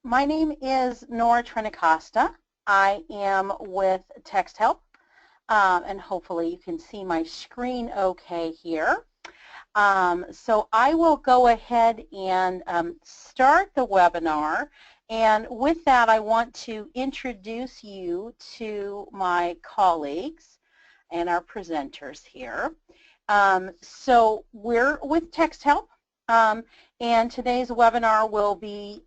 My name is Nora Trentacoste. I am with Texthelp, and hopefully you can see my screen okay here. So I will go ahead and start the webinar, and with that I want to introduce you to my colleagues and our presenters here. So we're with Texthelp, and today's webinar will be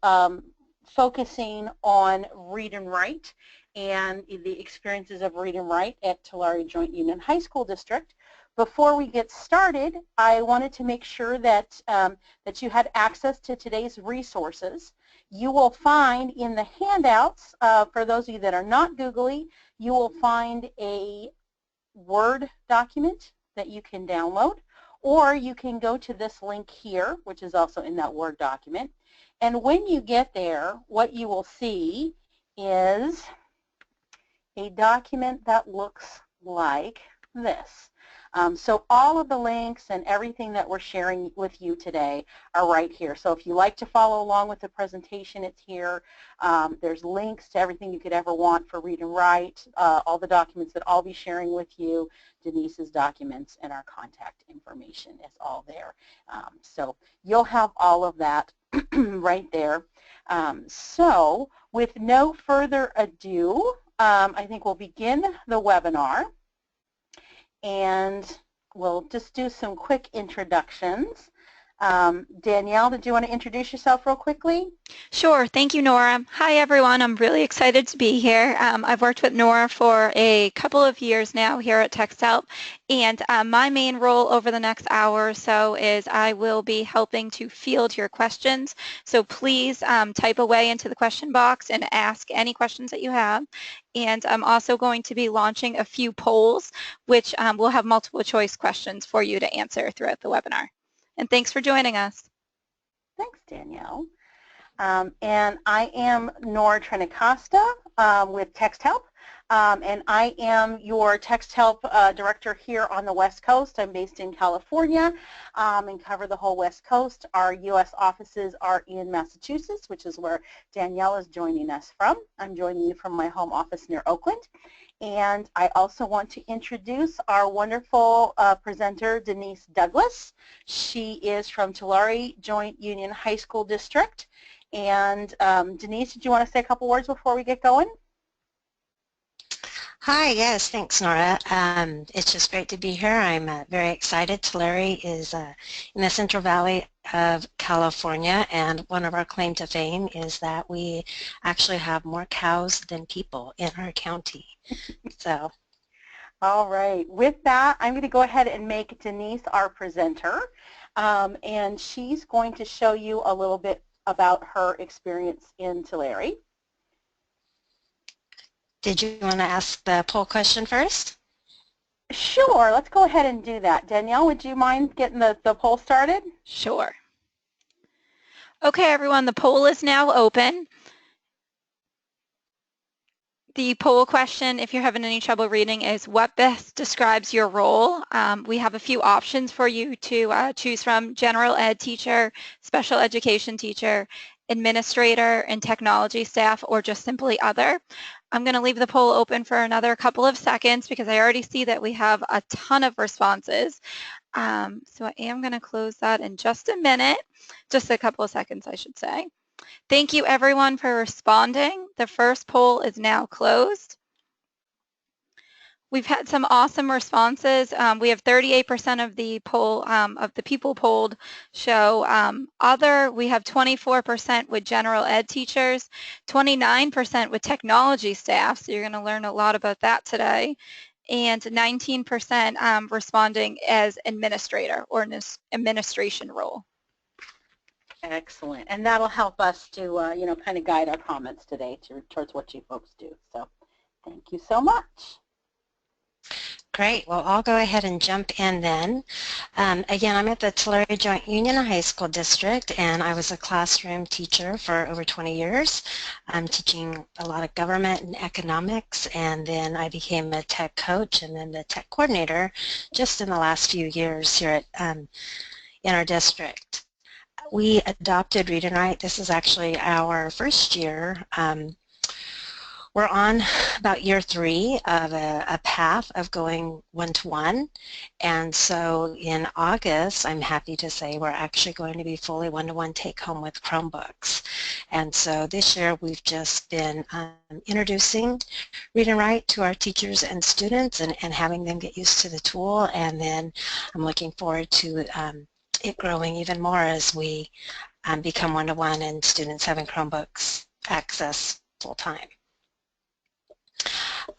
focusing on Read and Write and the experiences of Read and Write at Tulare Joint Union High School District. Before we get started, I wanted to make sure that, that you had access to today's resources. You will find in the handouts, for those of you that are not Googly, you will find a Word document that you can download, or you can go to this link here, which is also in that Word document. And when you get there, what you will see is a document that looks like this. So all of the links and everything that we're sharing with you today are right here. So if you like to follow along with the presentation, it's here. There's links to everything you could ever want for Read and Write, all the documents that I'll be sharing with you, Denise's documents, and our contact information is all there. So you'll have all of that right there. So with no further ado, I think we'll begin the webinar. And we'll just do some quick introductions. Danielle, did you want to introduce yourself real quickly? Sure. Thank you, Nora. Hi, everyone. I'm really excited to be here. I've worked with Nora for a couple of years now here at Texthelp, and my main role over the next hour or so is I will be helping to field your questions. So please type away into the question box and ask any questions that you have. And I'm also going to be launching a few polls, which will have multiple choice questions for you to answer throughout the webinar. And thanks for joining us. Thanks, Danielle. And I am Nora Trentacoste with Texthelp, and I am your Texthelp director here on the West Coast. I'm based in California and cover the whole West Coast. Our U.S. offices are in Massachusetts, which is where Danielle is joining us from. I'm joining you from my home office near Oakland. And I also want to introduce our wonderful presenter, Denise Douglas. She is from Tulare Joint Union High School District. And Denise, did you want to say a couple words before we get going? Hi, yes, thanks, Nora. It's just great to be here. I'm very excited. Tulare is in the Central Valley of California, and one of our claim to fame is that we actually have more cows than people in our county. So. All right. With that, I'm going to go ahead and make Denise our presenter, and she's going to show you a little bit about her experience in Tulare. Did you want to ask the poll question first? Sure. Let's go ahead and do that. Danielle, would you mind getting the poll started? Sure. Okay, everyone, the poll is now open. The poll question, if you're having any trouble reading, is what best describes your role? We have a few options for you to choose from: general ed teacher, special education teacher, administrator, and technology staff, or just simply other. I'm going to leave the poll open for another couple of seconds because I already see that we have a ton of responses. So I am going to close that in just a minute, just a couple of seconds, I should say. Thank you, everyone, for responding. The first poll is now closed. We've had some awesome responses. We have 38% of the poll of the people polled show other. We have 24% with general ed teachers, 29% with technology staff. So you're going to learn a lot about that today, and 19% responding as administrator or an administration role. Excellent, and that'll help us to, you know, kind of guide our comments today towards what you folks do. So, thank you so much. Great. Well, I'll go ahead and jump in then. Again, I'm at the Tulare Joint Union High School District, and I was a classroom teacher for over 20 years. I'm teaching a lot of government and economics, and then I became a tech coach and then the tech coordinator just in the last few years here at in our district. we adopted Read and Write. This is actually our first year. We're on about year 3 of a path of going one-to-one, and so in August I'm happy to say we're actually going to be fully one-to-one take-home with Chromebooks. And so this year we've just been introducing Read and Write to our teachers and students and having them get used to the tool, and then I'm looking forward to it growing even more as we become one-to-one and students having Chromebooks access full-time.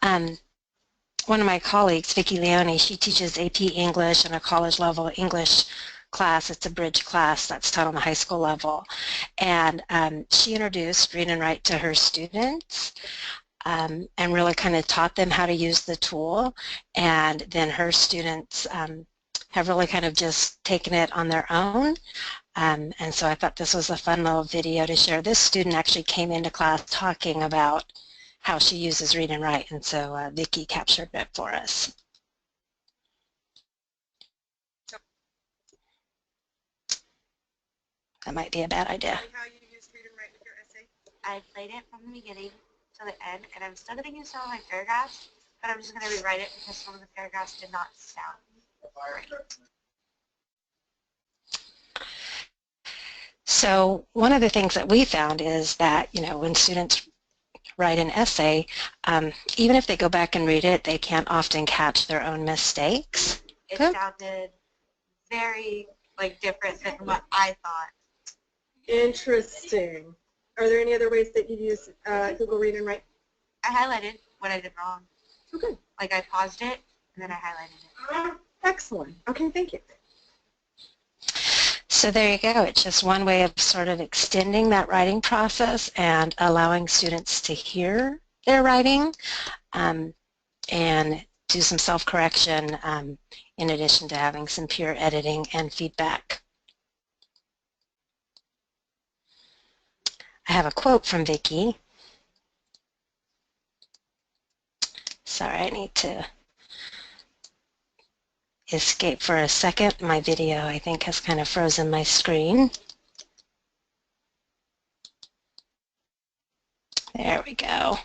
One of my colleagues, Vicki Leone, she teaches AP English and a college-level English class. It's a bridge class that's taught on the high school level. And she introduced Read and Write to her students and really kind of taught them how to use the tool. And then her students have really kind of just taken it on their own. And so I thought this was a fun little video to share. This student actually came into class talking about how she uses Read and Write, and so Vicki captured it for us. That might be a bad idea. How you use Read and Write with your essay? I played it from the beginning to the end, and I'm still going to use some of my paragraphs, but I'm just going to rewrite it because some of the paragraphs did not sound right. So one of the things that we found is that, you know, when students write an essay, even if they go back and read it, they can't often catch their own mistakes. It sounded very different than what I thought. Interesting. Are there any other ways that you use Google Read and Write? I highlighted what I did wrong. Okay. Like I paused it and then I highlighted it. Excellent. Okay, thank you. So there you go. It's just one way of sort of extending that writing process and allowing students to hear their writing and do some self-correction in addition to having some peer editing and feedback. I have a quote from Vicki. Sorry, I need to escape for a second. My video, I think, has kind of frozen my screen. There we go.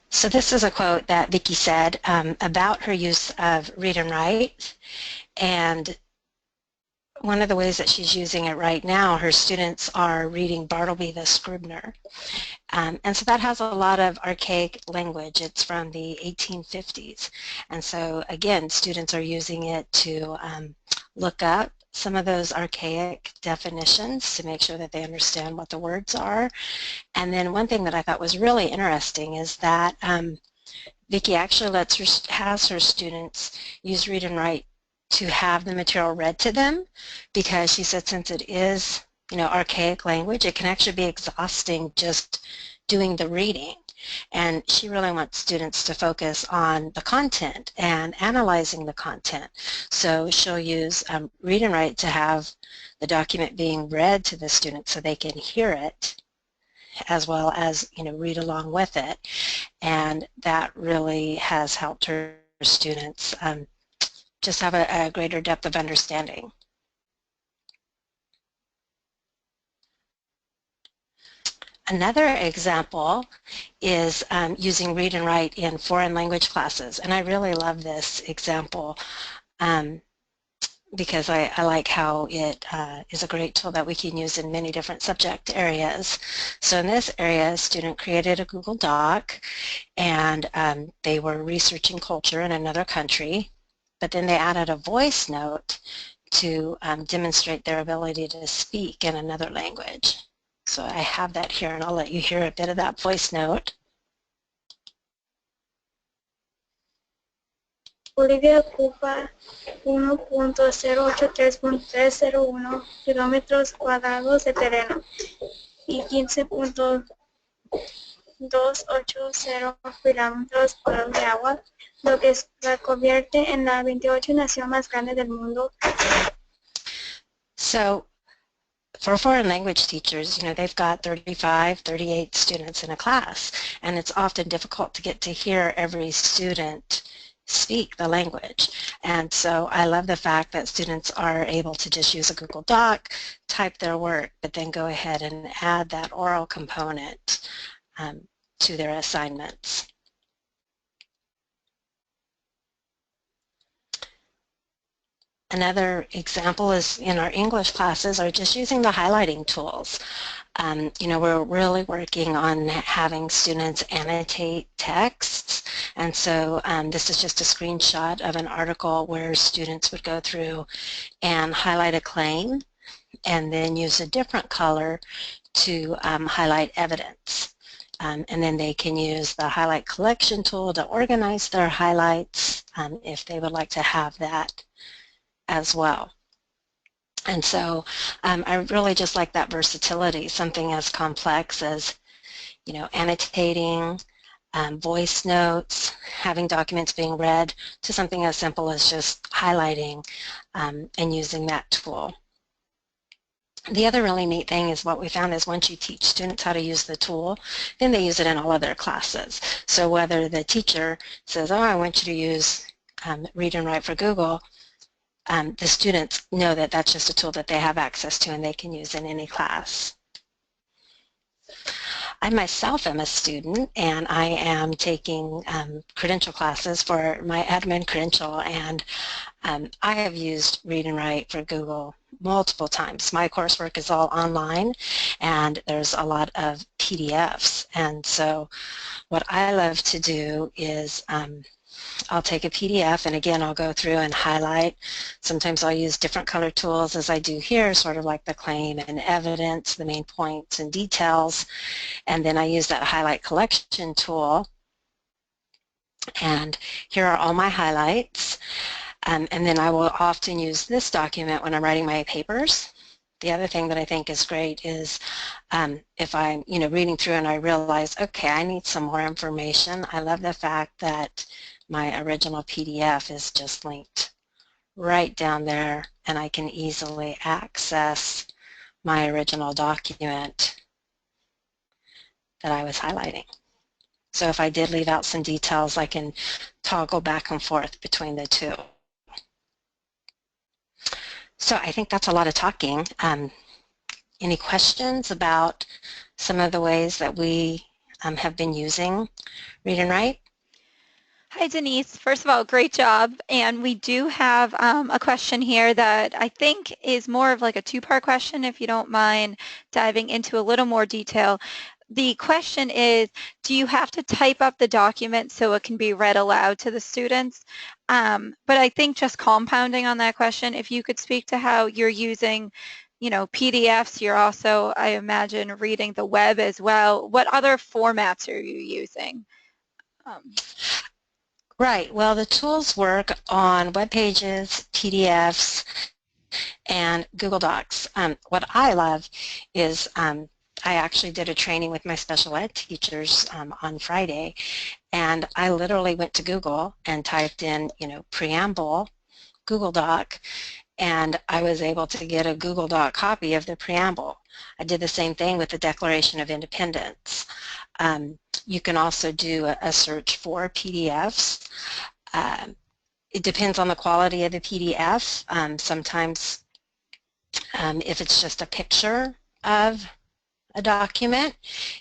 So this is a quote that Vicki said about her use of Read and Write, and one of the ways that she's using it right now, her students are reading Bartleby the Scribner. And so that has a lot of archaic language. It's from the 1850s. And so again, students are using it to look up some of those archaic definitions to make sure that they understand what the words are. And then one thing that I thought was really interesting is that Vicki actually has her students use Read and Write to have the material read to them, because she said since it is, you know, archaic language, it can actually be exhausting just doing the reading. And she really wants students to focus on the content and analyzing the content. So she'll use Read and Write to have the document being read to the students so they can hear it as well as, you know, read along with it. And that really has helped her students just have a greater depth of understanding. Another example is using Read and Write in foreign language classes, and I really love this example because I like how it is a great tool that we can use in many different subject areas. So in this area, a student created a Google Doc, and they were researching culture in another country, but then they added a voice note to demonstrate their ability to speak in another language. So I have that here, and I'll let you hear a bit of that voice note. Bolivia ocupa 1.083.301 kilómetros cuadrados de terreno y 15.280 kilómetros cuadrados de agua, lo que la convierte en la 28 nación más grande del mundo. So for foreign language teachers, they've got 35, 38 students in a class, and it's often difficult to get to hear every student speak the language. And so I love the fact that students are able to just use a Google Doc, type their work, but then go ahead and add that oral component to their assignments. Another example is in our English classes are just using the highlighting tools. We're really working on having students annotate texts, and so this is just a screenshot of an article where students would go through and highlight a claim and then use a different color to highlight evidence. And then they can use the highlight collection tool to organize their highlights if they would like to have that as well. And so I really just like that versatility, something as complex as, annotating, voice notes, having documents being read, to something as simple as just highlighting and using that tool. The other really neat thing is what we found is once you teach students how to use the tool, then they use it in all of their classes. So whether the teacher says, oh, I want you to use Read and Write for Google, the students know that that's just a tool that they have access to and they can use in any class. I myself am a student, and I am taking credential classes for my admin credential, and I have used Read and Write for Google multiple times. My coursework is all online, and there's a lot of PDFs, and so what I love to do is I'll take a PDF, and again I'll go through and highlight. Sometimes I'll use different color tools as I do here, sort of like the claim and evidence, the main points and details, and then I use that highlight collection tool, and here are all my highlights, and then I will often use this document when I'm writing my papers. The other thing that I think is great is if I'm reading through and I realize, okay, I need some more information. I love the fact that my original PDF is just linked right down there, and I can easily access my original document that I was highlighting. So if I did leave out some details, I can toggle back and forth between the two. So I think that's a lot of talking. Any questions about some of the ways that we have been using Read and Write? Hi, Denise. First of all, great job. And we do have a question here that I think is more of like a two-part question, if you don't mind diving into a little more detail. The question is, do you have to type up the document so it can be read aloud to the students? But I think just compounding on that question, if you could speak to how you're using PDFs, you're also, I imagine, reading the web as well. What other formats are you using? Right. Well, the tools work on web pages, PDFs, and Google Docs. What I love is I actually did a training with my special ed teachers on Friday, and I literally went to Google and typed in, preamble, Google Doc, and I was able to get a Google Doc copy of the preamble. I did the same thing with the Declaration of Independence. You can also do a search for PDFs. It depends on the quality of the PDF. Sometimes if it's just a picture of a document,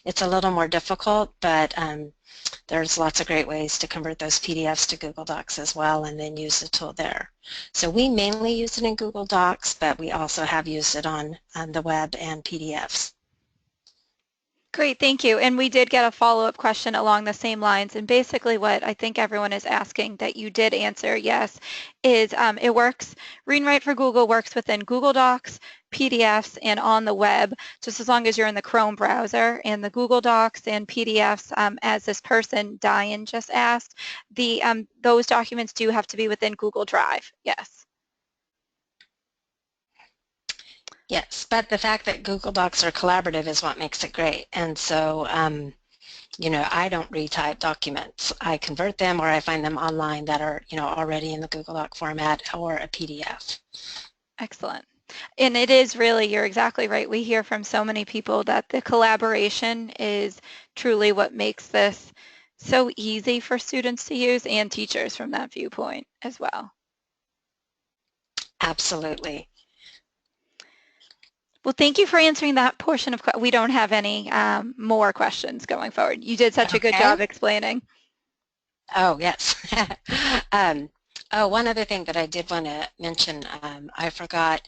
it's a little more difficult, but there's lots of great ways to convert those PDFs to Google Docs as well and then use the tool there. So we mainly use it in Google Docs, but we also have used it on the web and PDFs. Great, thank you. And we did get a follow-up question along the same lines. And basically what I think everyone is asking that you did answer, yes, is it works. Read and Write for Google works within Google Docs, PDFs, and on the web, just as long as you're in the Chrome browser. And the Google Docs and PDFs, as this person, Diane, just asked, those documents do have to be within Google Drive, yes. Yes, but the fact that Google Docs are collaborative is what makes it great. And so, I don't retype documents. I convert them or I find them online that are, already in the Google Doc format or a PDF. Excellent. And it is really, you're exactly right. We hear from so many people that the collaboration is truly what makes this so easy for students to use and teachers from that viewpoint as well. Absolutely. Well, thank you for answering that portion of, we don't have any more questions going forward. You did such a good job explaining. Oh, yes. Oh, one other thing that I did want to mention, I forgot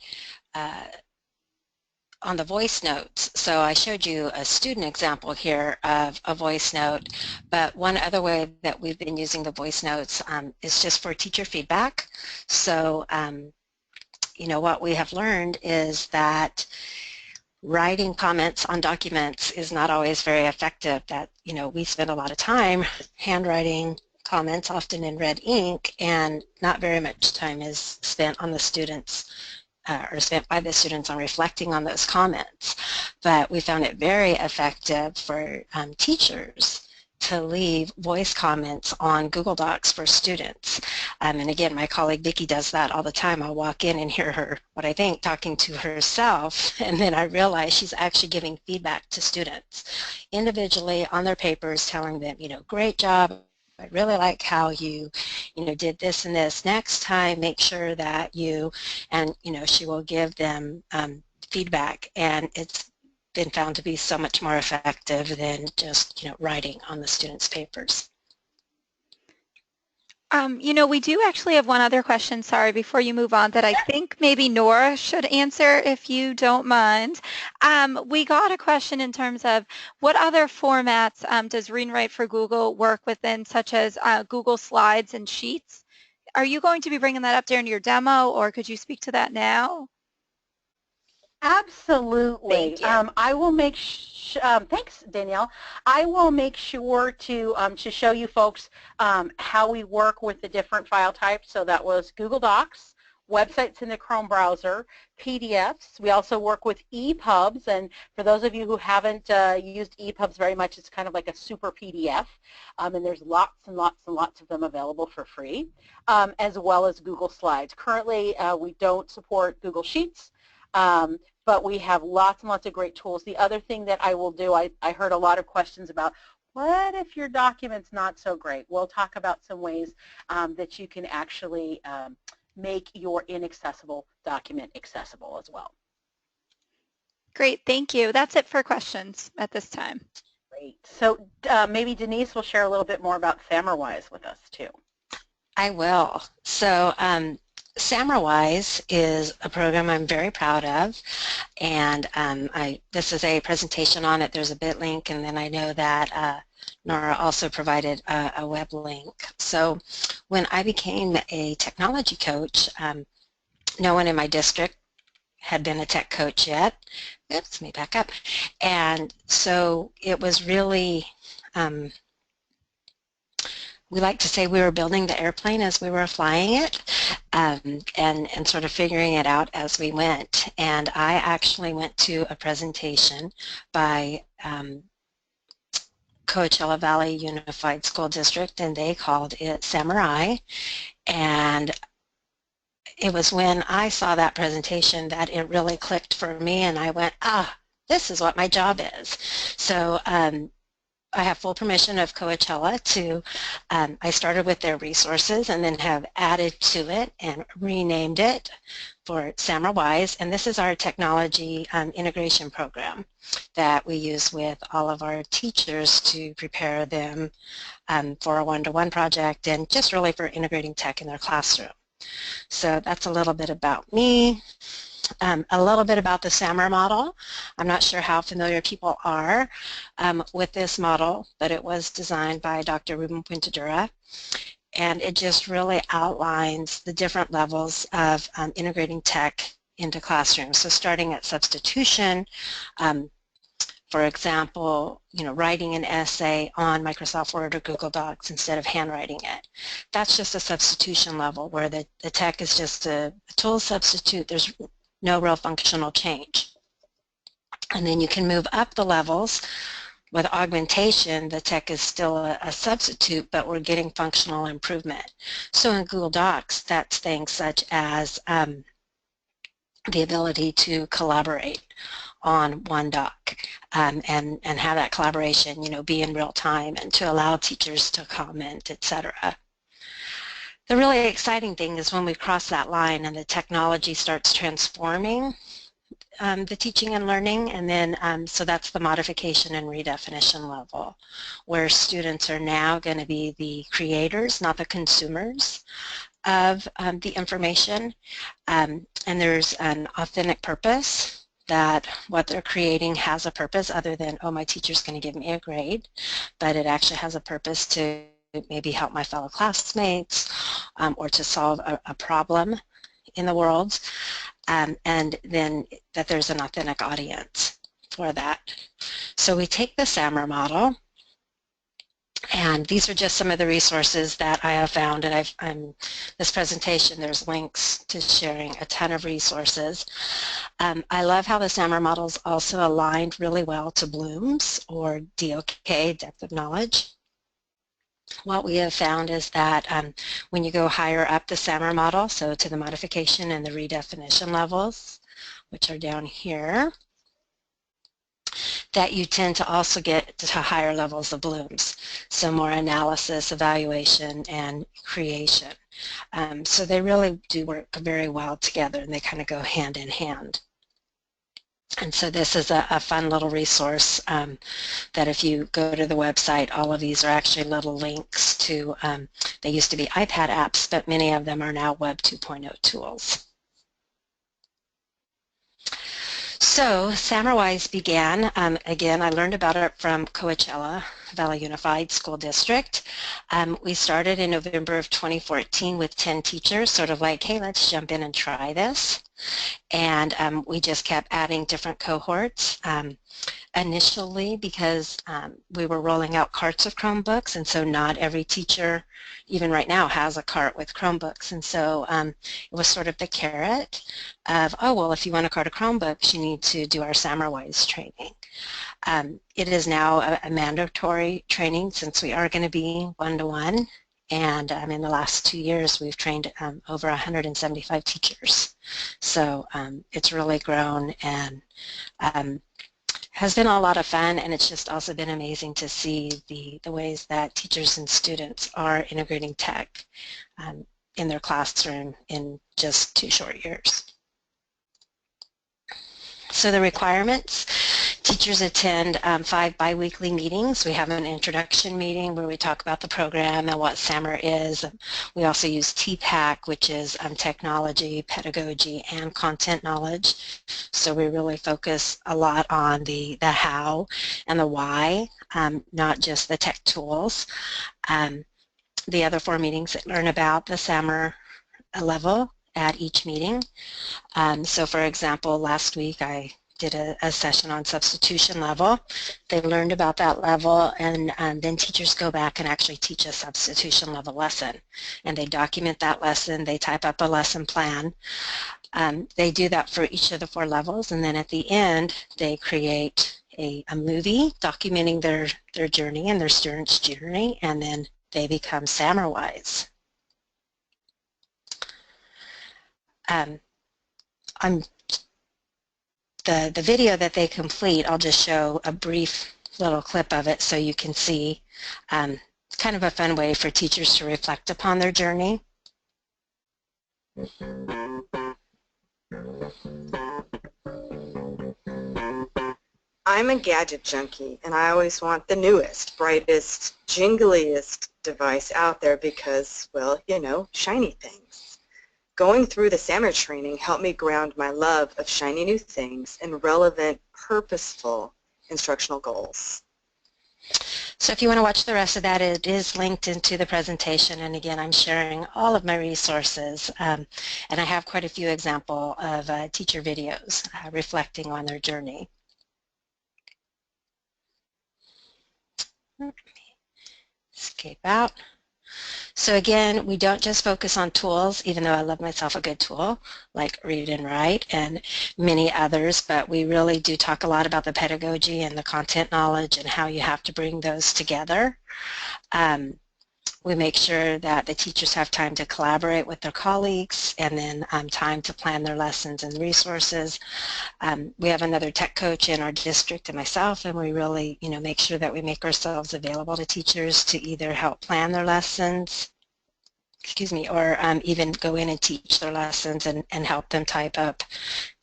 on the voice notes. So I showed you a student example here of a voice note, but one other way that we've been using the voice notes is just for teacher feedback. So, you know, what we have learned is that writing comments on documents is not always very effective. That, you know, we spend a lot of time handwriting comments, often in red ink, and not very much time is spent on the students or spent by the students on reflecting on those comments. But we found it very effective for teachers to leave voice comments on Google Docs for students. And again, my colleague Vicki does that all the time. I'll walk in and hear her, what I think, talking to herself, and then I realize she's actually giving feedback to students individually on their papers, telling them, you know, great job. I really like how you did this and this. Next time, make sure that you, and, you know, she will give them feedback, and it's been found to be so much more effective than just, you know, writing on the students' papers. You know, we do actually have one other question, sorry, before you move on, that I think maybe Nora should answer if you don't mind. We got a question in terms of what other formats does Read&Write for Google work within, such as Google Slides and Sheets? Are you going to be bringing that up during your demo, or could you speak to that now? Absolutely. Thank you. I will make thanks, Danielle. I will make sure to show you folks how we work with the different file types. So that was Google Docs, websites in the Chrome browser, PDFs. We also work with EPUBs, and for those of you who haven't used EPUBs very much, it's kind of like a super PDF, and there's lots and lots and lots of them available for free, as well as Google Slides. Currently, we don't support Google Sheets, but we have lots and lots of great tools. The other thing that I will do, I heard a lot of questions about, what if your document's not so great? We'll talk about some ways that you can actually make your inaccessible document accessible as well. Great, thank you. That's it for questions at this time. Great. So maybe Denise will share a little bit more about SAMRwise with us too. I will. So SAMRwise is a program I'm very proud of, and this is a presentation on it. There's a bit link, and then I know that Nora also provided a web link. So when I became a technology coach, no one in my district had been a tech coach yet. Oops, let me back up. And so it was really, we like to say we were building the airplane as we were flying it, and sort of figuring it out as we went. And I actually went to a presentation by Coachella Valley Unified School District, and they called it SAMRwise. And it was when I saw that presentation that it really clicked for me, and I went, this is what my job is. So I have full permission of Coachella to, I started with their resources and then have added to it and renamed it for SAMRwise, and this is our technology integration program that we use with all of our teachers to prepare them for a one-to-one project and just really for integrating tech in their classroom. So that's a little bit about me. A little bit about the SAMR model. I'm not sure how familiar people are with this model, but it was designed by Dr. Ruben Puentedura, and it just really outlines the different levels of integrating tech into classrooms. So starting at substitution, for example, writing an essay on Microsoft Word or Google Docs instead of handwriting it. That's just a substitution level where the tech is just a tool substitute. There's no real functional change. And then you can move up the levels. With augmentation, the tech is still a substitute, but we're getting functional improvement. So in Google Docs, that's things such as the ability to collaborate on one doc and have that collaboration, be in real time and to allow teachers to comment, etc. The really exciting thing is when we cross that line and the technology starts transforming the teaching and learning, and then so that's the modification and redefinition level, where students are now going to be the creators, not the consumers of the information, and there's an authentic purpose, that what they're creating has a purpose other than, oh, my teacher's going to give me a grade, but it actually has a purpose to maybe help my fellow classmates or to solve a problem in the world, and then that there's an authentic audience for that. So we take the SAMR model, and these are just some of the resources that I have found, and this presentation, there's links to sharing a ton of resources. I love how the SAMR model is also aligned really well to Bloom's, or DOK, depth of knowledge. What we have found is that when you go higher up the SAMR model, so to the modification and the redefinition levels, which are down here, that you tend to also get to higher levels of Bloom's, so more analysis, evaluation, and creation. So they really do work very well together, and they kind of go hand in hand. And so this is a fun little resource that if you go to the website, all of these are actually little links to, they used to be iPad apps, but many of them are now Web 2.0 tools. So SAMRwise began, again, I learned about it from Coachella Valley Unified School District. We started in November of 2014 with 10 teachers, sort of like, hey, let's jump in and try this. And we just kept adding different cohorts. Initially, because we were rolling out carts of Chromebooks, and so not every teacher, even right now, has a cart with Chromebooks. And so it was sort of the carrot of, oh, well, if you want a cart of Chromebooks, you need to do our SAMRwise training. It is now a mandatory training since we are going to be one-to-one. And in the last 2 years, we've trained over 175 teachers. So it's really grown and has been a lot of fun, and it's just also been amazing to see the ways that teachers and students are integrating tech in their classroom in just 2 short years. So the requirements, teachers attend 5 biweekly meetings. We have an introduction meeting where we talk about the program and what SAMR is. We also use TPAC, which is technology, pedagogy, and content knowledge. So we really focus a lot on the how and the why, not just the tech tools. The other 4 meetings that learn about the SAMR level at each meeting. So for example, last week I did a session on substitution level. They learned about that level, and then teachers go back and actually teach a substitution level lesson. And they document that lesson, they type up a lesson plan. They do that for each of the 4 levels, and then at the end they create a movie documenting their journey and their students' journey, and then they become SAMRwise. The video that they complete, I'll just show a brief little clip of it so you can see. It's kind of a fun way for teachers to reflect upon their journey. I'm a gadget junkie, and I always want the newest, brightest, jingliest device out there because, well, you know, shiny things. Going through the SAMR training helped me ground my love of shiny new things in relevant, purposeful instructional goals. So if you want to watch the rest of that, it is linked into the presentation, and again, I'm sharing all of my resources, and I have quite a few examples of teacher videos reflecting on their journey. Let me escape out. So again, we don't just focus on tools, even though I love myself a good tool like Read and Write and many others, but we really do talk a lot about the pedagogy and the content knowledge and how you have to bring those together. We make sure that the teachers have time to collaborate with their colleagues and then time to plan their lessons and resources. We have another tech coach in our district and myself, and we really, make sure that we make ourselves available to teachers to either help plan their lessons, or even go in and teach their lessons and help them type up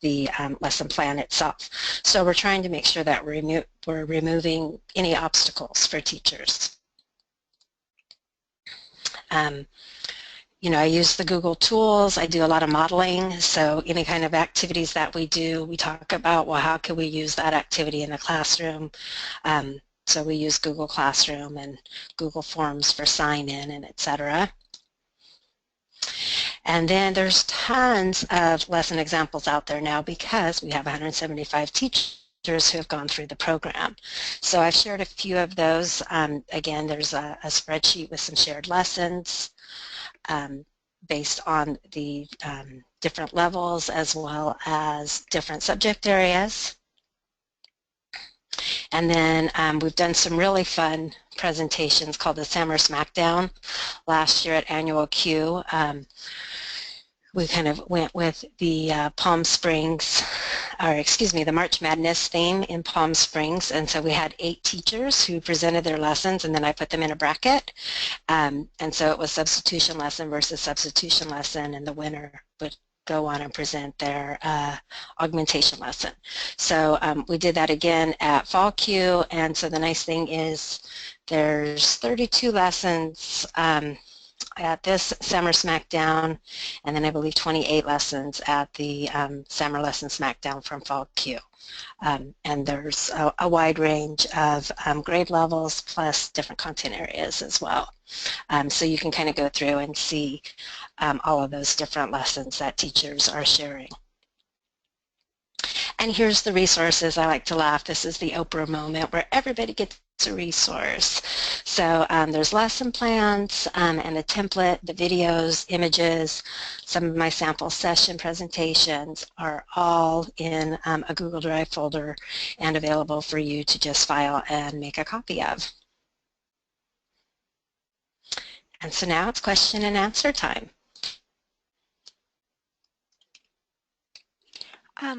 the lesson plan itself. So we're trying to make sure that we're removing any obstacles for teachers. I use the Google tools. I do a lot of modeling, so any kind of activities that we do, we talk about, well, how can we use that activity in the classroom? So we use Google Classroom and Google Forms for sign-in and etc. And then there's tons of lesson examples out there now because we have 175 teachers who have gone through the program. So I've shared a few of those. Again, there's a spreadsheet with some shared lessons based on the different levels as well as different subject areas. And then we've done some really fun presentations called the Summer Smackdown last year at Annual Q. We kind of went with the the March Madness theme in Palm Springs, and so we had 8 teachers who presented their lessons, and then I put them in a bracket, and so it was substitution lesson versus substitution lesson, and the winner would go on and present their augmentation lesson. So we did that again at Fall Q, and so the nice thing is there's 32 lessons at this Summer Smackdown, and then I believe 28 lessons at the Summer Lesson Smackdown from Fall Q. And there's a wide range of grade levels plus different content areas as well. So you can kind of go through and see all of those different lessons that teachers are sharing. And here's the resources. I like to laugh. This is the Oprah moment where everybody gets a resource. So there's lesson plans and a template, the videos, images, some of my sample session presentations are all in a Google Drive folder and available for you to just file and make a copy of. And so now it's question and answer time.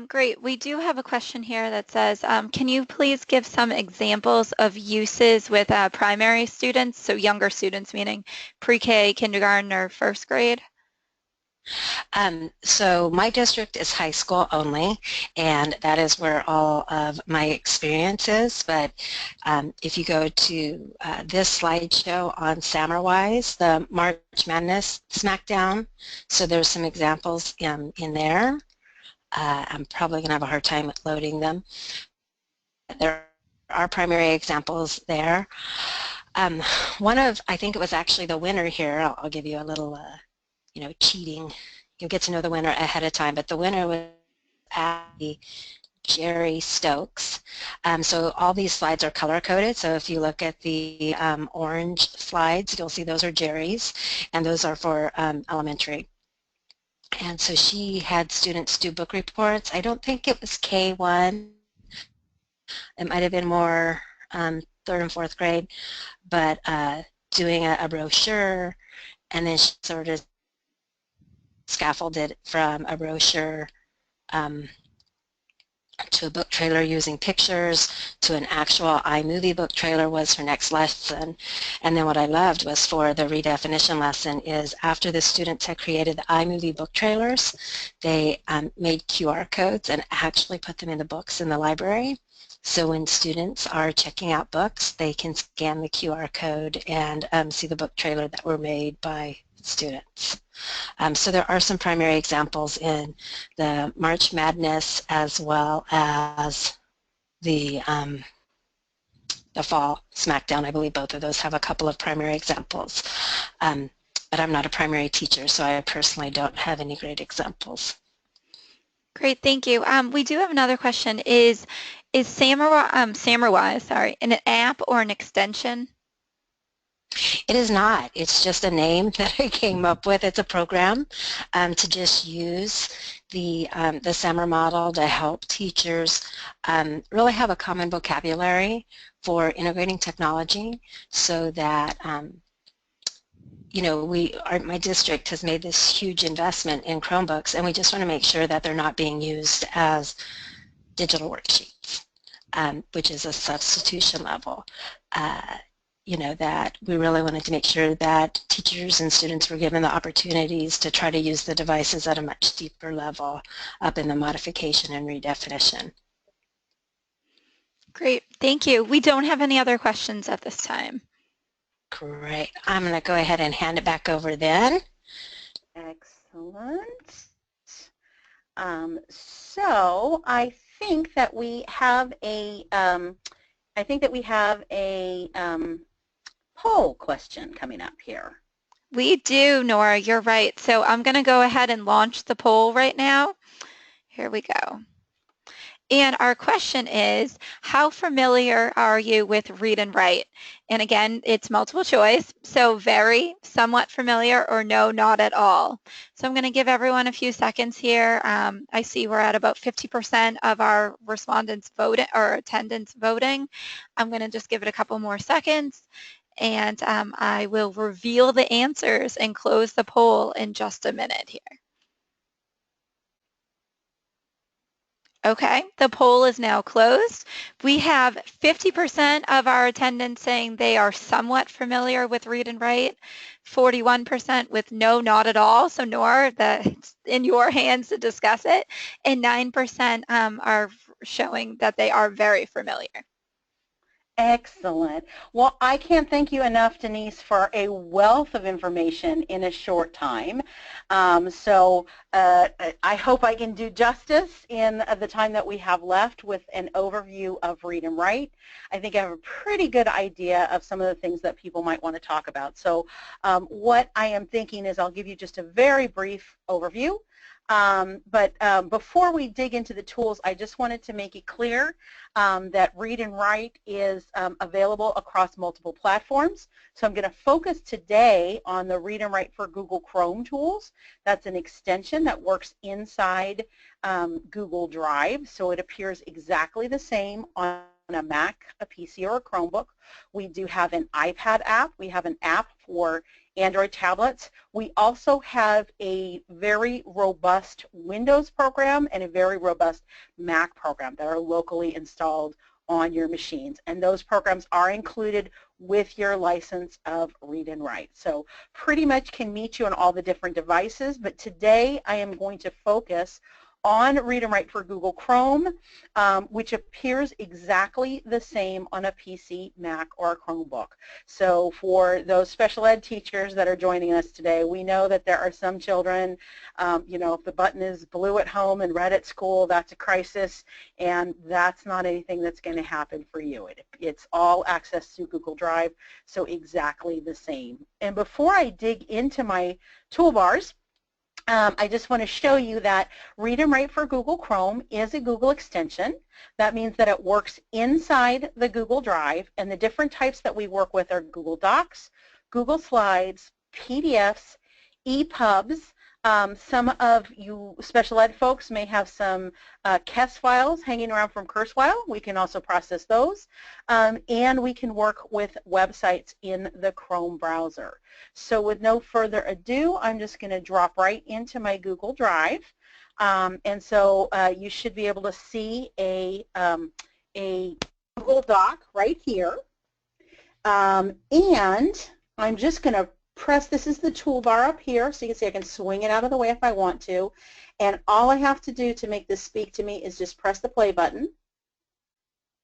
Great. We do have a question here that says, can you please give some examples of uses with primary students, so younger students, meaning pre-K, kindergarten, or first grade? So my district is high school only, and that is where all of my experience is, but if you go to this slideshow on SAMRwise, the March Madness Smackdown, so there's some examples in there. I'm probably going to have a hard time loading them. There are primary examples there. One of, I think it was actually the winner here, I'll give you a little, cheating. You'll get to know the winner ahead of time, but the winner was actually Jerry Stokes. So all these slides are color-coded, so if you look at the orange slides, you'll see those are Jerry's, and those are for elementary. And so she had students do book reports. I don't think it was K1. It might have been more 3rd and 4th grade, but doing a brochure, and then she sort of scaffolded from a brochure to a book trailer using pictures to an actual iMovie book trailer was her next lesson. And then what I loved was for the redefinition lesson is after the students had created the iMovie book trailers, they made QR codes and actually put them in the books in the library. So when students are checking out books, they can scan the QR code and see the book trailer that were made by students. So there are some primary examples in the March Madness as well as the Fall Smackdown. I believe both of those have a couple of primary examples. But I'm not a primary teacher, so I personally don't have any great examples. Great, thank you. We do have another question. Is SAMRwise, an app or an extension? It is not. It's just a name that I came up with. It's a program to just use the SAMR model to help teachers really have a common vocabulary for integrating technology so that you know, my district has made this huge investment in Chromebooks, and we just want to make sure that they're not being used as digital worksheets, which is a substitution level. You know, that we really wanted to make sure that teachers and students were given the opportunities to try to use the devices at a much deeper level up in the modification and redefinition. Great, thank you. We don't have any other questions at this time. Great. I'm going to go ahead and hand it back over then. Excellent. So I think that we have a poll question coming up here. We do, Nora, you're right. So I'm going to go ahead and launch the poll right now. Here we go. And our question is, how familiar are you with Read and Write? And again, it's multiple choice, so very, somewhat familiar, or no, not at all. So I'm going to give everyone a few seconds here. I see we're at about 50% of our respondents voting or attendance voting. I'm going to just give it a couple more seconds, and I will reveal the answers and close the poll in just a minute here. Okay, the poll is now closed. We have 50% of our attendants saying they are somewhat familiar with Read and Write, 41% with no, not at all. So Nora, it's in your hands to discuss it, and 9% are showing that they are very familiar. Excellent. Well, I can't thank you enough, Denise, for a wealth of information in a short time. I hope I can do justice in the time that we have left with an overview of Read and Write. I think I have a pretty good idea of some of the things that people might want to talk about. So what I am thinking is I'll give you just a very brief overview. Before we dig into the tools, I just wanted to make it clear that Read and Write is available across multiple platforms. So I'm going to focus today on the Read and Write for Google Chrome tools. That's an extension that works inside Google Drive, so it appears exactly the same on a Mac, a PC, or a Chromebook. We do have an iPad app. We have an app for Android tablets. We also have a very robust Windows program and a very robust Mac program that are locally installed on your machines. And those programs are included with your license of Read and Write. So pretty much can meet you on all the different devices, but today I am going to focus on Read and Write for Google Chrome, which appears exactly the same on a PC, Mac, or a Chromebook. So for those special ed teachers that are joining us today, we know that there are some children, you know, if the button is blue at home and red at school, that's a crisis, and that's not anything that's going to happen for you. It's all access through Google Drive, so exactly the same. And before I dig into my toolbars, I just want to show you that Read and Write for Google Chrome is a Google extension. That means that it works inside the Google Drive, and the different types that we work with are Google Docs, Google Slides, PDFs, EPUBs. Some of you special ed folks may have some KES files hanging around from Kurzweil. We can also process those. And we can work with websites in the Chrome browser. So with no further ado, I'm just going to drop right into my Google Drive. And so you should be able to see a Google Doc right here. And I'm just going to press, this is the toolbar up here, so you can see I can swing it out of the way if I want to. And all I have to do to make this speak to me is just press the play button.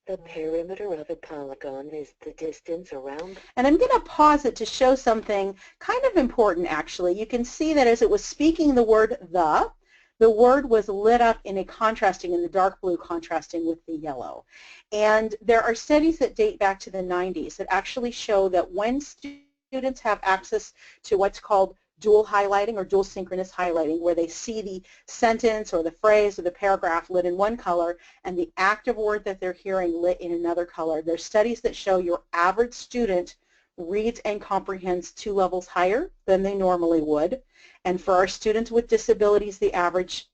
The perimeter of a polygon is the distance around. And I'm going to pause it to show something kind of important, actually. You can see that as it was speaking the word the word was lit up in a contrasting, in the dark blue contrasting with the yellow. And there are studies that date back to the 90s that actually show that when students have access to what's called dual highlighting or dual synchronous highlighting, where they see the sentence or the phrase or the paragraph lit in one color and the active word that they're hearing lit in another color. There's studies that show your average student reads and comprehends 2 levels higher than they normally would. And for our students with disabilities, the average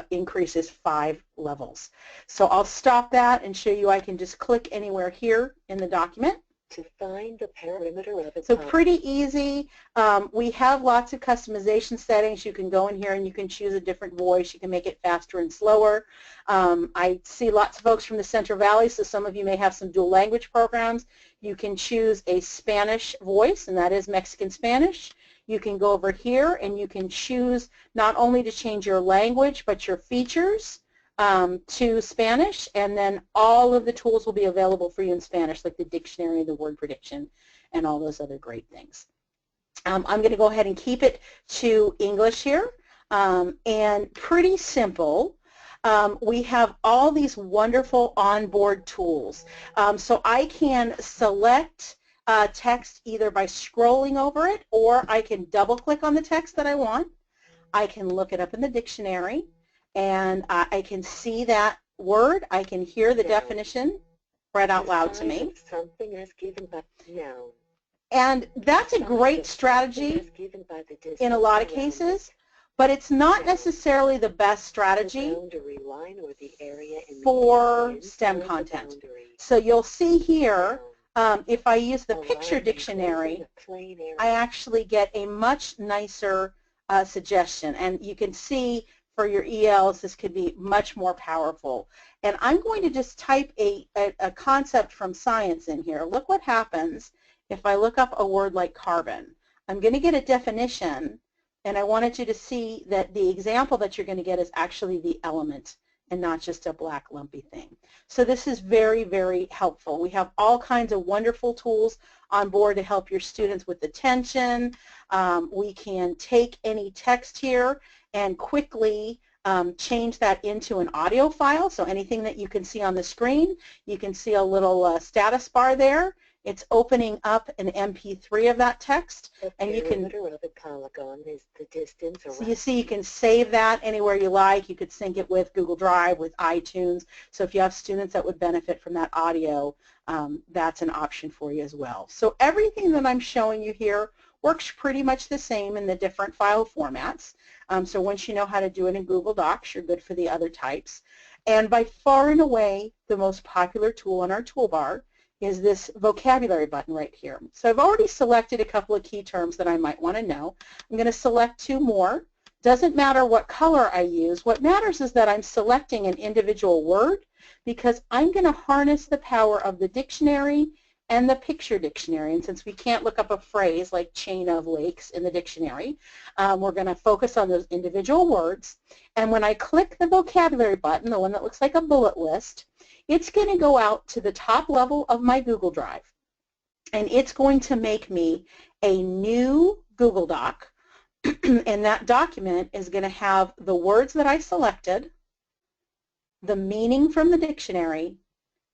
increase is 5 levels. So I'll stop that and show you I can just click anywhere here in the document. To find the perimeter of a So pretty easy. We have lots of customization settings. You can go in here and you can choose a different voice. You can make it faster and slower. I see lots of folks from the Central Valley, so some of you may have some dual language programs. You can choose a Spanish voice, and that is Mexican Spanish. You can go over here and you can choose not only to change your language, but your features to Spanish, and then all of the tools will be available for you in Spanish, like the dictionary, the word prediction, and all those other great things. I'm going to go ahead and keep it to English here, and pretty simple. We have all these wonderful onboard tools. So I can select text either by scrolling over it, or I can double click on the text that I want. I can look it up in the dictionary, and I can see that word. I can hear the definition read out loud to me. Something as given by noun. And that's a great strategy in a lot of cases, but it's not necessarily the best strategy for STEM content. So you'll see here, if I use the picture dictionary, I actually get a much nicer suggestion. And you can see for your ELs, this could be much more powerful. And I'm going to just type a concept from science in here. Look what happens if I look up a word like carbon. I'm going to get a definition, and I wanted you to see that the example that you're going to get is actually the element and not just a black lumpy thing. So this is very, very helpful. We have all kinds of wonderful tools on board to help your students with attention. We can take any text here and quickly change that into an audio file. So anything that you can see on the screen, you can see a little status bar there. It's opening up an MP3 of that text, and you can. Of a polygon is the distance so you see, you can save that anywhere you like. You could sync it with Google Drive, with iTunes. So if you have students that would benefit from that audio, that's an option for you as well. So everything that I'm showing you here works pretty much the same in the different file formats. So once you know how to do it in Google Docs, you're good for the other types. And by far and away, the most popular tool in our toolbar is this vocabulary button right here. So I've already selected a couple of key terms that I might want to know. I'm going to select 2 more. Doesn't matter what color I use. What matters is that I'm selecting an individual word, because I'm going to harness the power of the dictionary and the picture dictionary. And since we can't look up a phrase like chain of lakes in the dictionary, we're going to focus on those individual words. And when I click the vocabulary button, the one that looks like a bullet list, it's going to go out to the top level of my Google Drive, and it's going to make me a new Google Doc, and that document is going to have the words that I selected, the meaning from the dictionary,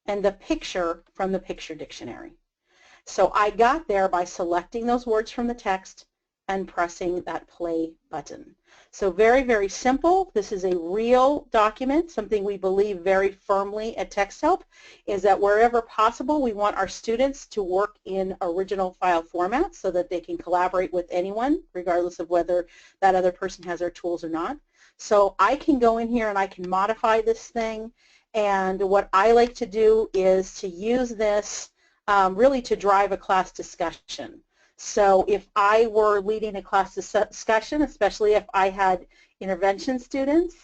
and the picture from the picture dictionary. So I got there by selecting those words from the text and pressing that play button. So very, very simple. This is a real document. Something we believe very firmly at Texthelp is that wherever possible, we want our students to work in original file formats so that they can collaborate with anyone, regardless of whether that other person has their tools or not. So I can go in here and I can modify this thing. And what I like to do is to use this really to drive a class discussion. So if I were leading a class discussion, especially if I had intervention students,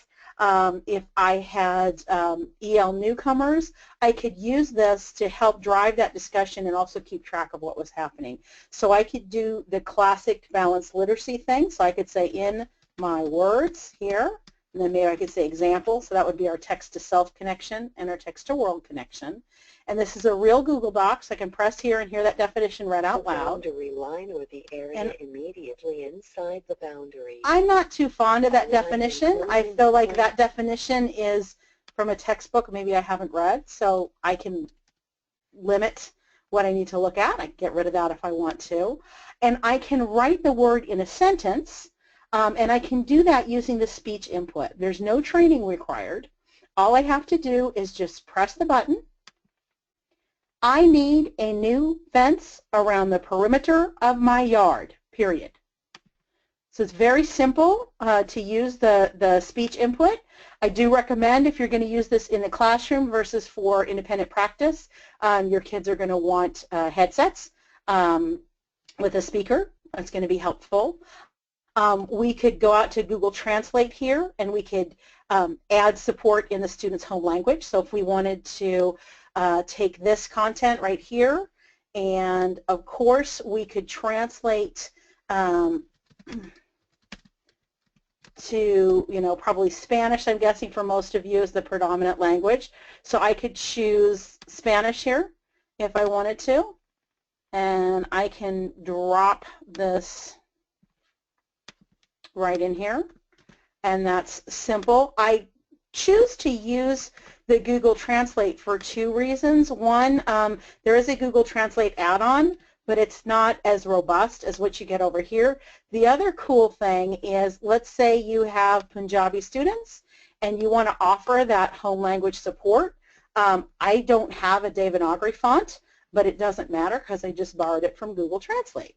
if I had EL newcomers, I could use this to help drive that discussion and also keep track of what was happening. So I could do the classic balanced literacy thing. So I could say in my words here, and then maybe I could say example. So that would be our text-to-self connection and our text-to-world connection. And this is a real Google Doc, so I can press here and hear that definition read out loud. The boundary line or the area immediately inside the boundary. I'm not too fond of that definition. I feel like that definition is from a textbook maybe I haven't read, so I can limit what I need to look at. I can get rid of that if I want to. And I can write the word in a sentence, and I can do that using the speech input. There's no training required. All I have to do is just press the button. I need a new fence around the perimeter of my yard, period. So it's very simple to use the speech input. I do recommend if you're going to use this in the classroom versus for independent practice, your kids are going to want headsets with a speaker. That's going to be helpful. We could go out to Google Translate here, and we could add support in the student's home language. So if we wanted to take this content right here, and of course we could translate to, probably Spanish, I'm guessing for most of you is the predominant language. So I could choose Spanish here if I wanted to, and I can drop this right in here, and that's simple. I choose to use the Google Translate for two reasons. One, there is a Google Translate add-on, but it's not as robust as what you get over here. The other cool thing is, let's say you have Punjabi students and you want to offer that home language support. I don't have a Devanagari font, but it doesn't matter because I just borrowed it from Google Translate.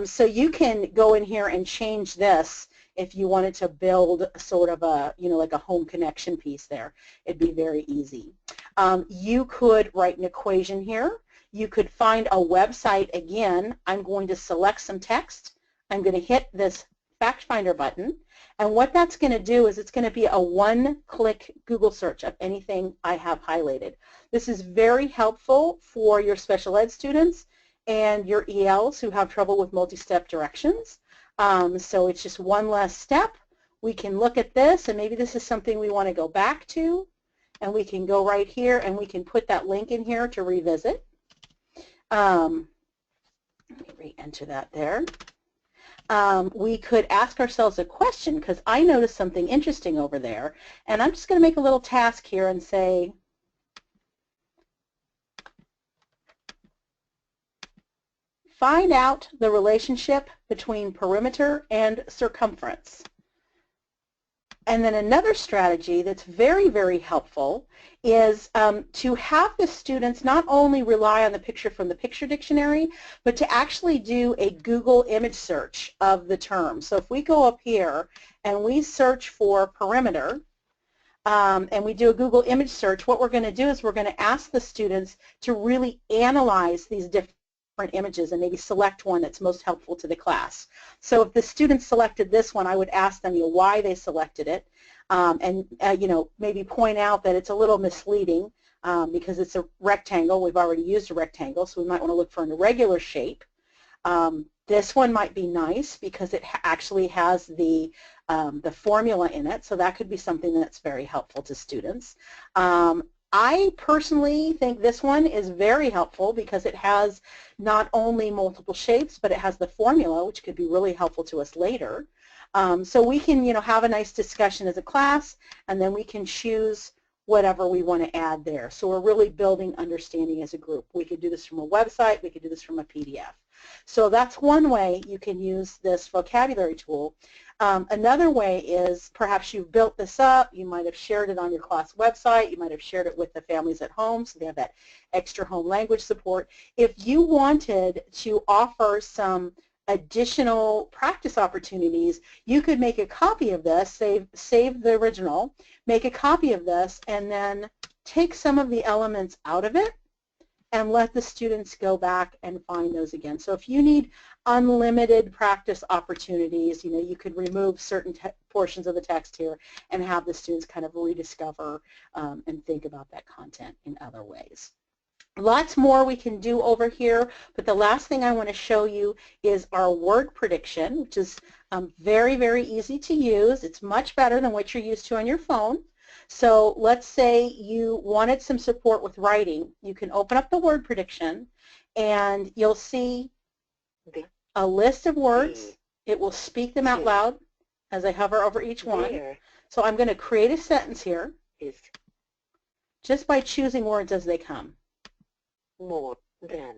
So you can go in here and change this if you wanted to build sort of a, like a home connection piece there. It'd be very easy. You could write an equation here. You could find a website. Again, I'm going to select some text. I'm going to hit this Fact Finder button, and what that's going to do is it's going to be a one-click Google search of anything I have highlighted. This is very helpful for your special ed students and your ELs who have trouble with multi-step directions. So it's just one less step. We can look at this, and maybe this is something we want to go back to, and we can go right here and we can put that link in here to revisit. Let me re-enter that there. We could ask ourselves a question, because I noticed something interesting over there, and I'm just going to make a little task here and say, find out the relationship between perimeter and circumference. And then another strategy that's very, very helpful is to have the students not only rely on the picture from the picture dictionary, but to actually do a Google image search of the term. So if we go up here and we search for perimeter, and we do a Google image search, what we're going to do is we're going to ask the students to really analyze these different images and maybe select one that's most helpful to the class. So if the students selected this one, I would ask them why they selected it, and maybe point out that it's a little misleading because it's a rectangle. We've already used a rectangle, so we might want to look for an irregular shape. This one might be nice because it actually has the formula in it, so that could be something that's very helpful to students. I personally think this one is very helpful because it has not only multiple shapes, but it has the formula, which could be really helpful to us later. So we can, have a nice discussion as a class, and then we can choose whatever we want to add there. So we're really building understanding as a group. We could do this from a website. We could do this from a PDF. So that's one way you can use this vocabulary tool. Another way is perhaps you've built this up, you might have shared it on your class website, you might have shared it with the families at home, so they have that extra home language support. If you wanted to offer some additional practice opportunities, you could make a copy of this, save the original, make a copy of this, and then take some of the elements out of it and let the students go back and find those again. So if you need unlimited practice opportunities, you could remove certain portions of the text here and have the students kind of rediscover and think about that content in other ways. Lots more we can do over here, but the last thing I want to show you is our word prediction, which is very, very easy to use. It's much better than what you're used to on your phone. So let's say you wanted some support with writing. You can open up the word prediction and you'll see a list of words. It will speak them out loud as I hover over each one. So I'm going to create a sentence here just by choosing words as they come. More than.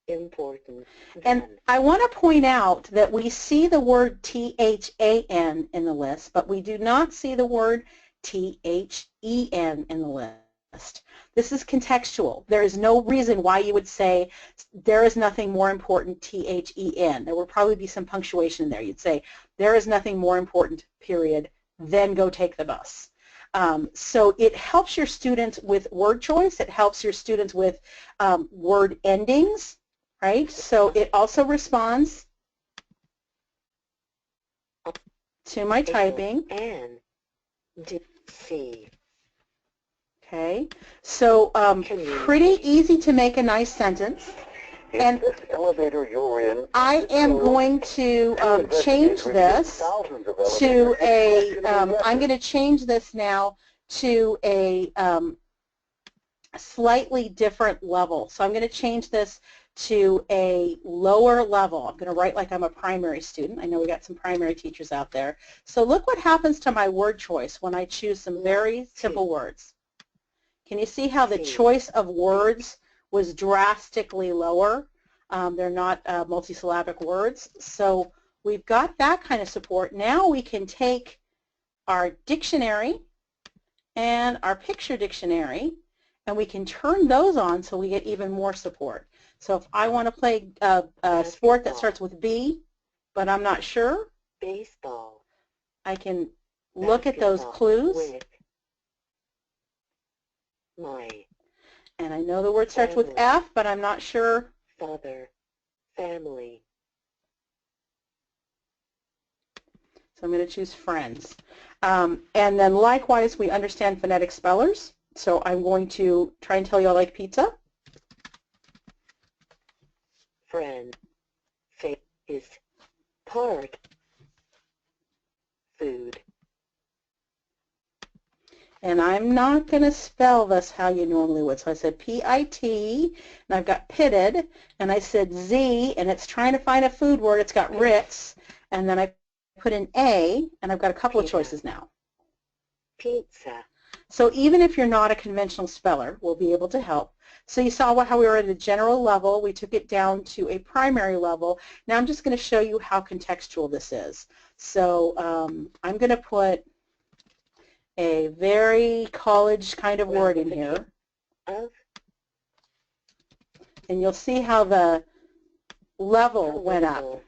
Important than. And I want to point out that we see the word THAN in the list, but we do not see the word THEN in the list. This is contextual. There is no reason why you would say there is nothing more important, THEN. There will probably be some punctuation in there. You'd say there is nothing more important, period, then go take the bus. So it helps your students with word choice. It helps your students with word endings, right? So it also responds to my typing. And C. Okay, so pretty easy to make a nice sentence. And this elevator you're in, I am going to change this to a, I'm going to change this now to a slightly different level. So I'm going to change this to a lower level. I'm going to write like I'm a primary student. I know we got some primary teachers out there. So look what happens to my word choice when I choose some very simple words. Can you see how the choice of words was drastically lower? They're not multisyllabic words. So we've got that kind of support. Now we can take our dictionary and our picture dictionary and we can turn those on so we get even more support. So if I want to play a sport that starts with B, but I'm not sure, Baseball. I can look at those clues. With my And I know the word starts with F, but I'm not sure. father, family. So I'm going to choose friends. And then likewise, we understand phonetic spellers. So I'm going to try and tell you I like pizza. Friend. Is part. Food. And I'm not going to spell this how you normally would. So I said P-I-T, and I've got pitted, and I said Z, and it's trying to find a food word. It's got Ritz, and then I put an A, and I've got a couple of choices now. Pizza. So even if you're not a conventional speller, we'll be able to help. So you saw how we were at a general level. We took it down to a primary level. Now I'm just going to show you how contextual this is. So I'm going to put a very college kind of word in here. And you'll see how the level went up.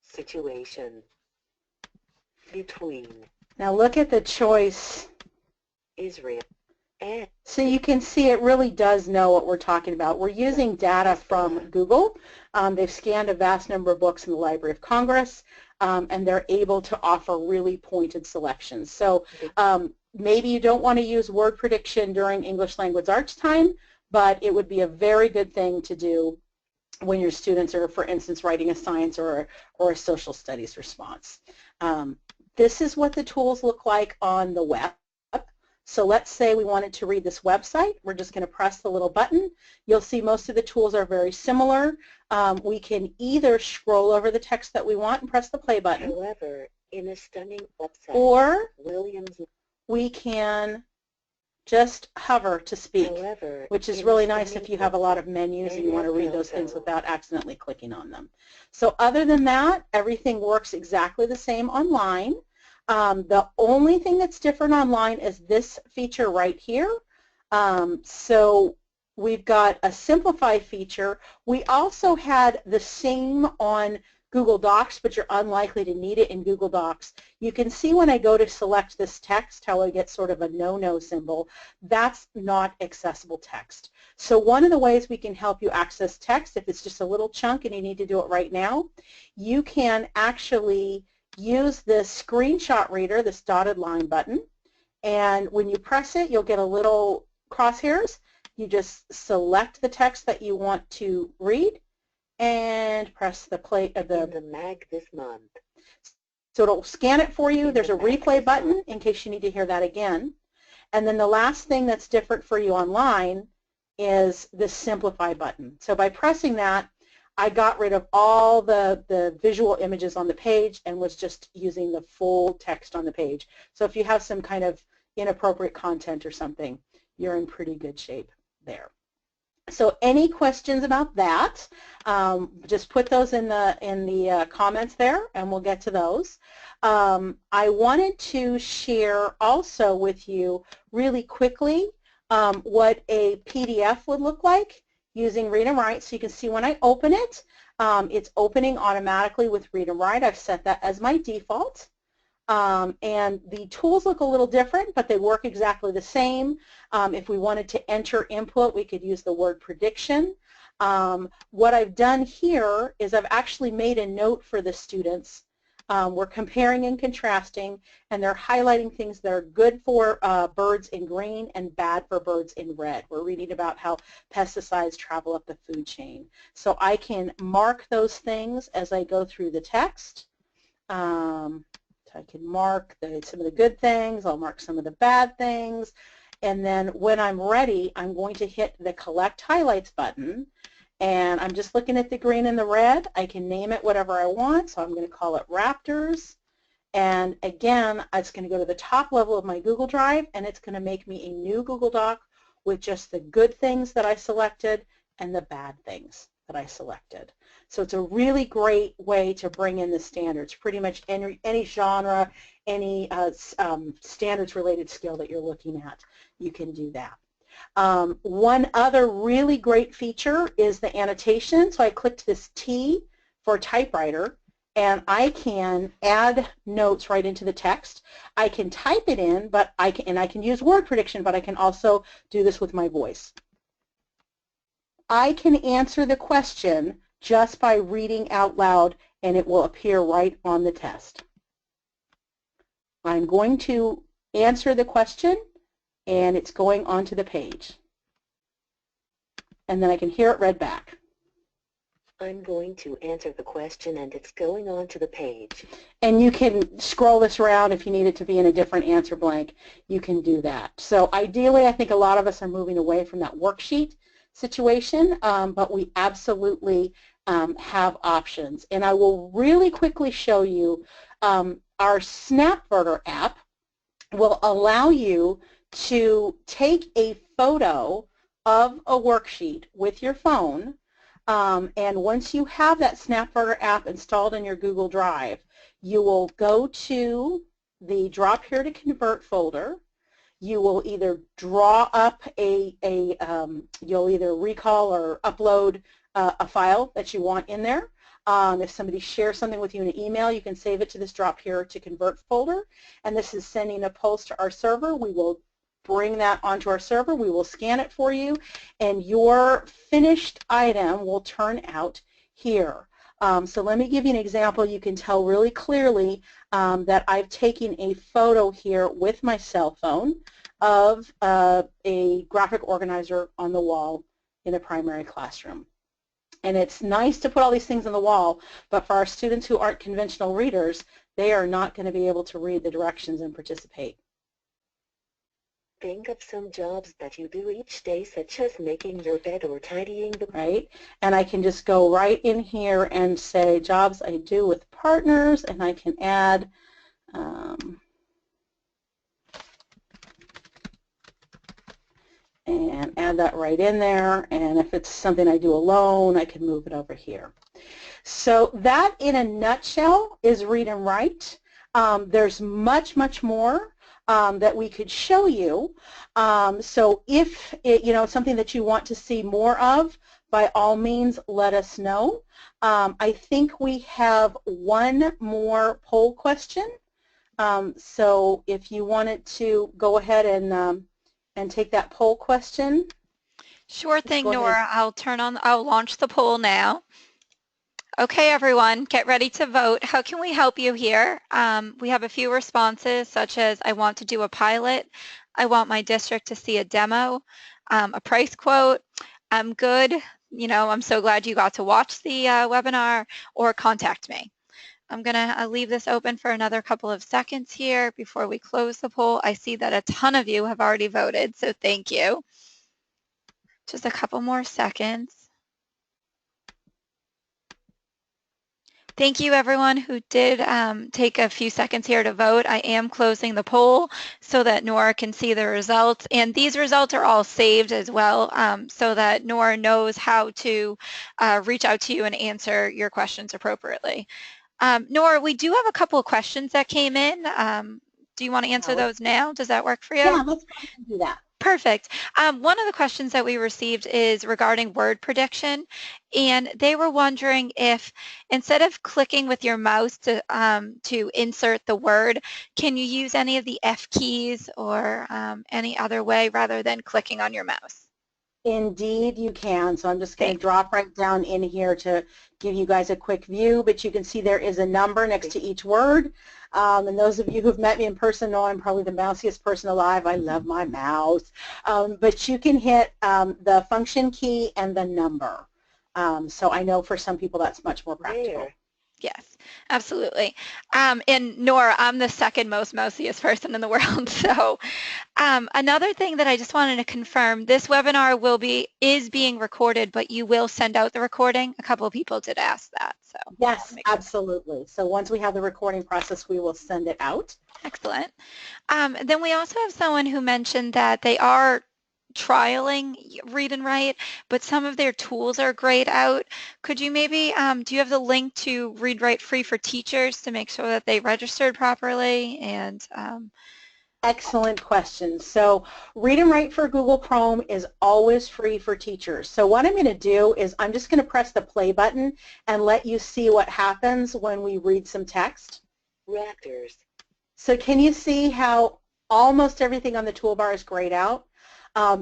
Situation. Between. Now look at the choice. Israel. And So you can see it really does know what we're talking about. We're using data from Google. They've scanned a vast number of books in the Library of Congress, and they're able to offer really pointed selections. So maybe you don't want to use word prediction during English language arts time, but it would be a very good thing to do when your students are, for instance, writing a science or a social studies response. This is what the tools look like on the web. So let's say we wanted to read this website. We're just going to press the little button. You'll see most of the tools are very similar. We can either scroll over the text that we want and press the play button. However, in a stunning website, Or Williams, we can just hover to speak, however, which is really nice if you have a lot of menus and you want to read those things without accidentally clicking on them. So other than that, everything works exactly the same online. The only thing that's different online is this feature right here. So we've got a simplify feature. We also had the same on Google Docs, but you're unlikely to need it in Google Docs. You can see when I go to select this text how I get sort of a no-no symbol. That's not accessible text. So one of the ways we can help you access text, if it's just a little chunk and you need to do it right now, you can actually use this screenshot reader, this dotted line button, and when you press it, you'll get a little crosshairs. You just select the text that you want to read and press the play of the mag this month. So it'll scan it for you. There's a replay button in case you need to hear that again. And then the last thing that's different for you online is this simplify button. So by pressing that, I got rid of all the visual images on the page and was just using the full text on the page. So if you have some kind of inappropriate content or something, you're in pretty good shape there. So any questions about that, just put those in the comments there, and we'll get to those. I wanted to share also with you really quickly what a PDF would look like using Read and Write. So you can see when I open it, it's opening automatically with Read and Write. I've set that as my default. And the tools look a little different, but they work exactly the same. If we wanted to enter input, we could use the word prediction. What I've done here is I've actually made a note for the students. We're comparing and contrasting, and they're highlighting things that are good for birds in green and bad for birds in red. We're reading about how pesticides travel up the food chain. So I can mark those things as I go through the text. So I can mark some of the good things, I'll mark some of the bad things, and then when I'm ready, I'm going to hit the Collect Highlights button, and I'm just looking at the green and the red. I can name it whatever I want, so I'm going to call it Raptors, and again, it's going to go to the top level of my Google Drive, and it's going to make me a new Google Doc with just the good things that I selected and the bad things that I selected. So it's a really great way to bring in the standards. Pretty much any genre, any standards-related skill that you're looking at, you can do that. One other really great feature is the annotation. So I clicked this T for typewriter, and I can add notes right into the text. I can type it in, but I can use word prediction, but I can also do this with my voice. I can answer the question just by reading out loud, and it will appear right on the test. I'm going to answer the question, and it's going onto the page. And then I can hear it read back. I'm going to answer the question, and it's going onto the page. And you can scroll this around if you need it to be in a different answer blank. You can do that. So ideally, I think a lot of us are moving away from that worksheet situation, but we absolutely have options. And I will really quickly show you our SnapVerter app will allow you to take a photo of a worksheet with your phone, and once you have that SnapVerter app installed in your Google Drive, you will go to the Drop Here to Convert folder. You will either draw up you'll either recall or upload a file that you want in there. If somebody shares something with you in an email, you can save it to this Drop Here to Convert folder, and this is sending a post to our server. We will bring that onto our server, we will scan it for you, and your finished item will turn out here. So let me give you an example. You can tell really clearly that I've taken a photo here with my cell phone of a graphic organizer on the wall in a primary classroom. And it's nice to put all these things on the wall, but for our students who aren't conventional readers, they are not going to be able to read the directions and participate. Think of some jobs that you do each day, such as making your bed or tidying the... Right, and I can just go right in here and say jobs I do with partners, and I can add and add that right in there, and if it's something I do alone, I can move it over here. So that, in a nutshell, is Read and Write. There's much, much more that we could show you. So if it's something that you want to see more of, by all means, let us know. I think we have one more poll question. So if you wanted to go ahead and take that poll question. Sure thing, Nora. I'll launch the poll now. Okay, everyone, get ready to vote. How can we help you here? We have a few responses, such as I want to do a pilot, I want my district to see a demo, a price quote, I'm good, I'm so glad you got to watch the webinar, or contact me. I'm going to leave this open for another couple of seconds here before we close the poll. I see that a ton of you have already voted, so thank you. Just a couple more seconds. Thank you everyone who did take a few seconds here to vote. I am closing the poll so that Nora can see the results, and these results are all saved as well, so that Nora knows how to reach out to you and answer your questions appropriately. Nora, we do have a couple of questions that came in. Do you want to answer those now? Does that work for you? Yeah, let's go ahead and do that. Perfect. One of the questions that we received is regarding word prediction, and they were wondering if instead of clicking with your mouse to insert the word, can you use any of the F keys or any other way rather than clicking on your mouse? Indeed you can. So I'm just going to drop right down in here to give you guys a quick view, but you can see there is a number next to each word. And those of you who've met me in person know I'm probably the mousiest person alive. I love my mouse. But you can hit the function key and the number. So I know for some people that's much more practical. Yes, absolutely. And Nora, I'm the second most mousiest person in the world. So another thing that I just wanted to confirm, this webinar is being recorded, but you will send out the recording. A couple of people did ask that. So yes, absolutely. So once we have the recording process, we will send it out. Excellent. Then we also have someone who mentioned that they are trialing Read and Write, but some of their tools are grayed out. Could you maybe, do you have the link to Read Write Free for Teachers to make sure that they registered properly? And excellent question. So Read and Write for Google Chrome is always free for teachers. So what I'm going to do is I'm just going to press the play button and let you see what happens when we read some text. Raptors. So can you see how almost everything on the toolbar is grayed out?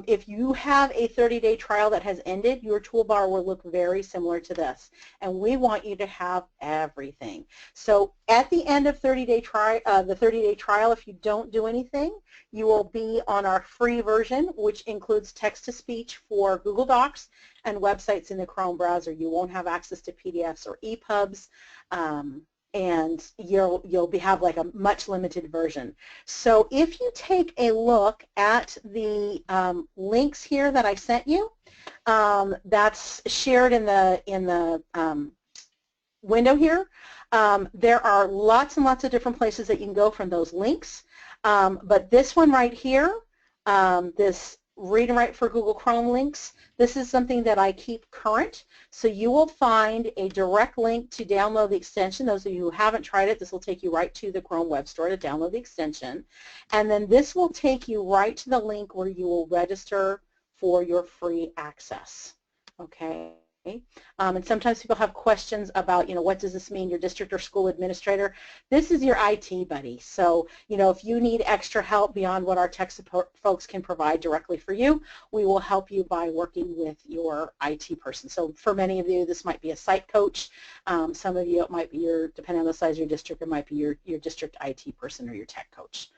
If you have a 30-day trial that has ended, your toolbar will look very similar to this. And we want you to have everything. So at the end of the 30-day trial, if you don't do anything, you will be on our free version, which includes text-to-speech for Google Docs and websites in the Chrome browser. You won't have access to PDFs or EPUBs. And you'll have like a much limited version. So if you take a look at the links here that I sent you, that's shared in the window here. There are lots and lots of different places that you can go from those links. But this one right here, this Read and Write for Google Chrome links, this is something that I keep current. So you will find a direct link to download the extension. Those of you who haven't tried it, this will take you right to the Chrome Web Store to download the extension. And then this will take you right to the link where you will register for your free access. Okay. And sometimes people have questions about, what does this mean, your district or school administrator? This is your IT buddy. So, if you need extra help beyond what our tech support folks can provide directly for you, we will help you by working with your IT person. So for many of you, this might be a site coach. Some of you, it might be depending on the size of your district, it might be your district IT person or your tech coach.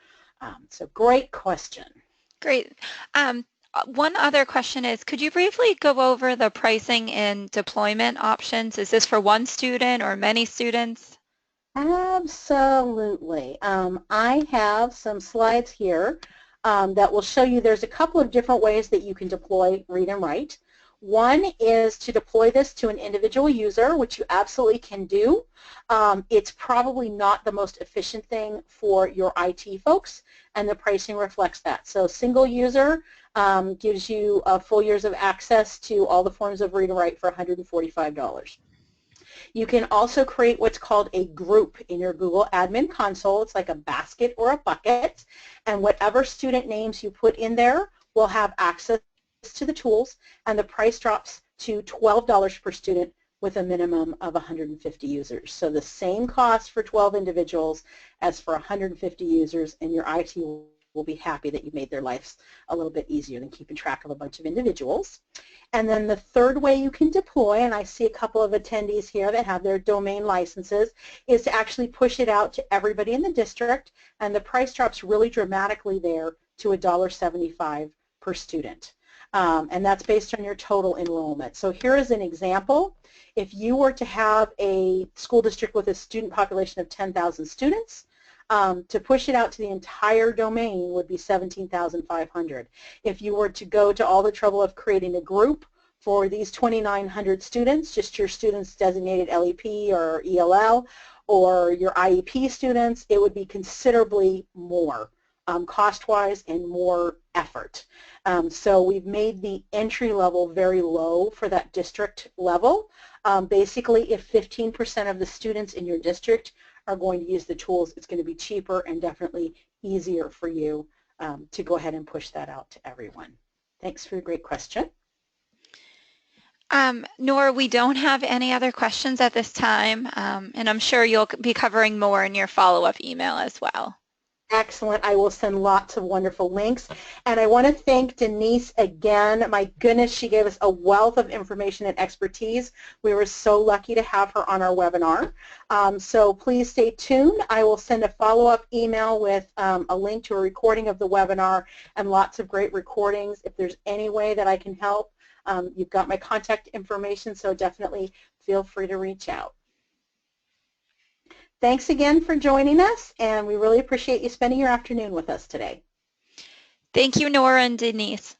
So great question. Great. One other question is, could you briefly go over the pricing and deployment options? Is this for one student or many students? Absolutely. I have some slides here that will show you there's a couple of different ways that you can deploy Read and Write. One is to deploy this to an individual user, which you absolutely can do. It's probably not the most efficient thing for your IT folks, and the pricing reflects that. So single user gives you full years of access to all the forms of Read and Write for $145. You can also create what's called a group in your Google Admin Console. It's like a basket or a bucket, and whatever student names you put in there will have access to the tools, and the price drops to $12 per student with a minimum of 150 users. So the same cost for 12 individuals as for 150 users, and your IT will be happy that you made their lives a little bit easier than keeping track of a bunch of individuals. And then the third way you can deploy, and I see a couple of attendees here that have their domain licenses, is to actually push it out to everybody in the district, and the price drops really dramatically there to $1.75 per student. And that's based on your total enrollment. So here is an example. If you were to have a school district with a student population of 10,000 students, to push it out to the entire domain would be $17,500. If you were to go to all the trouble of creating a group For these 2,900 students, just your students designated LEP or ELL, or your IEP students, it would be considerably more cost-wise and more effort. So we've made the entry level very low for that district level. Basically, if 15% of the students in your district are going to use the tools, it's going to be cheaper and definitely easier for you to go ahead and push that out to everyone. Thanks for the great question. Nora, we don't have any other questions at this time, and I'm sure you'll be covering more in your follow-up email as well. Excellent. I will send lots of wonderful links. And I want to thank Denise again. My goodness, she gave us a wealth of information and expertise. We were so lucky to have her on our webinar. So please stay tuned. I will send a follow-up email with a link to a recording of the webinar and lots of great recordings. If there's any way that I can help, you've got my contact information, so definitely feel free to reach out. Thanks again for joining us, and we really appreciate you spending your afternoon with us today. Thank you, Nora and Denise.